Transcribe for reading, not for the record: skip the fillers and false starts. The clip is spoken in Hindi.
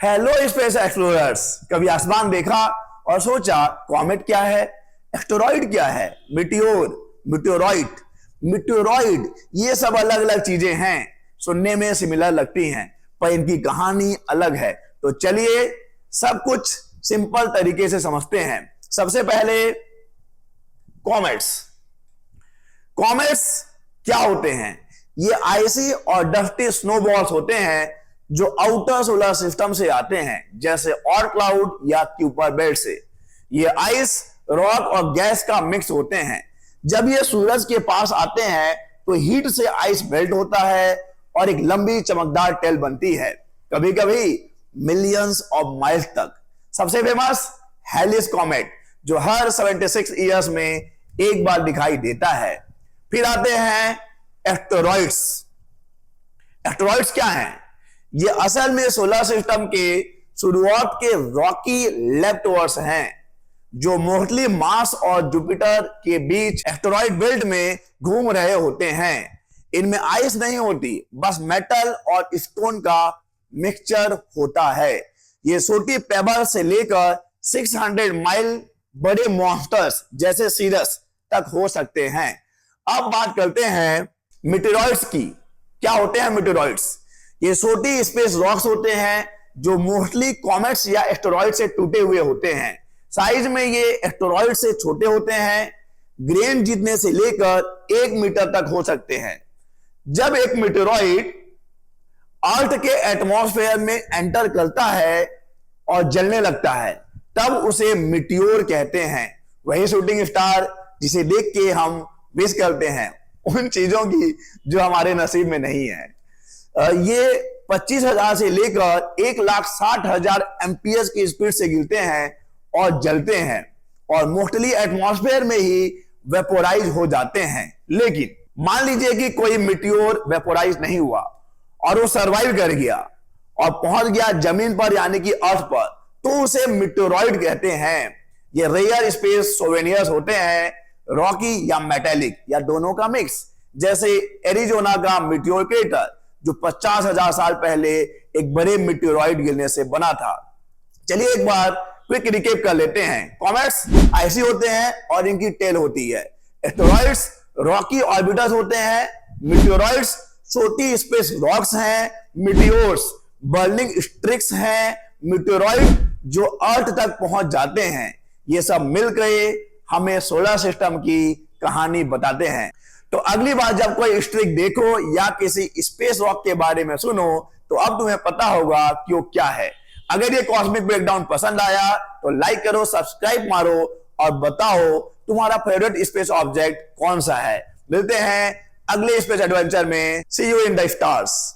Hello space explorers. कभी आसमान देखा और सोचा कॉमेट क्या है, एस्टेरॉइड क्या है, मिटियोर, मिटियोरॉइड, मिटियोरॉइड, ये सब अलग अलग चीजें हैं। सुनने में सिमिलर लगती हैं पर इनकी कहानी अलग है। तो चलिए सब कुछ सिंपल तरीके से समझते हैं। सबसे पहले कॉमेट्स। कॉमेट्स क्या होते हैं? ये आइसी और डस्टी स्नोबॉल्स होते हैं जो आउटर सोलर सिस्टम से आते हैं, जैसे ऑर्ट क्लाउड या क्यूपर बेल्ट से। ये आइस, रॉक और गैस का मिक्स होते हैं। जब ये सूरज के पास आते हैं तो हीट से आइस मेल्ट होता है और एक लंबी चमकदार टेल बनती है, कभी कभी मिलियंस ऑफ माइल्स तक। सबसे फेमस हेलिस कॉमेट, जो हर 76 ईयर्स में एक बार दिखाई देता है। फिर आते हैं एस्टेरॉइड्स। एस्टेरॉइड्स क्या हैं? ये असल में सोलर सिस्टम के शुरुआत के रॉकी लेफ्टओवर्स हैं, जो मोस्टली मार्स और जुपिटर के बीच एस्टेरॉइड बेल्ट में घूम रहे होते हैं। इनमें आइस नहीं होती, बस मेटल और स्टोन का मिक्सचर होता है। ये छोटी पेबल से लेकर 600 माइल बड़े मॉन्स्टर्स जैसे सीरस तक हो सकते हैं। अब बात करते हैं मीटेरॉइड्स की। क्या होते हैं मीटेरॉइड्स? ये छोटी स्पेस रॉक्स होते हैं जो मोस्टली कॉमेट्स या एस्टेरॉइड से टूटे हुए होते हैं। साइज में ये एस्टेरॉइड से छोटे होते हैं, ग्रेन जितने से लेकर 1 मीटर तक हो सकते हैं। जब एक मीटेरॉइड अर्थ के एटमॉस्फेयर में एंटर करता है और जलने लगता है, तब उसे मिटियोर कहते हैं। वही शूटिंग स्टार जिसे देख के हम विश करते हैं उन चीजों की जो हमारे नसीब में नहीं है। ये 25,000 से लेकर 1,60,000 एम्पियर की स्पीड से गिरते हैं और जलते हैं, और मोस्टली एटमॉस्फेयर में ही वेपोराइज हो जाते हैं। लेकिन मान लीजिए कि कोई मिटियोर वेपोराइज नहीं हुआ और वो सरवाइव कर गया और पहुंच गया जमीन पर, यानी कि अर्थ पर, तो उसे मिटियोरॉइड कहते हैं। ये रेयर स्पेस सोवेनियर्स होते हैं, रॉकी या मेटेलिक या दोनों का मिक्स, जैसे एरिजोना का मिटियोर क्रेटर जो 50,000 साल पहले एक बड़े मिटियोरॉइड गिरने से बना था। चलिए एक बार क्विक रिकेप कर लेते हैं। कॉमेट्स आइसी होते हैं और इनकी टेल होती है। एस्टेरॉइड्स रॉकी ऑर्बिटर्स होते हैं। मिटियोरॉइड्स छोटी स्पेस रॉक्स हैं। मिटियोर्स बर्निंग स्ट्रिक्स हैं। मिटियोरॉइड जो अर्थ तक पहुंच जाते हैं। ये सब मिलकर हमें सोलर सिस्टम की कहानी बताते हैं। तो अगली बार जब कोई स्ट्रिक देखो या किसी स्पेस रॉक के बारे में सुनो, तो अब तुम्हें पता होगा कि वो क्या है। अगर ये कॉस्मिक ब्रेकडाउन पसंद आया तो लाइक करो, सब्सक्राइब मारो और बताओ तुम्हारा फेवरेट स्पेस ऑब्जेक्ट कौन सा है। मिलते हैं अगले स्पेस एडवेंचर में। सी यू इन द स्टार्स।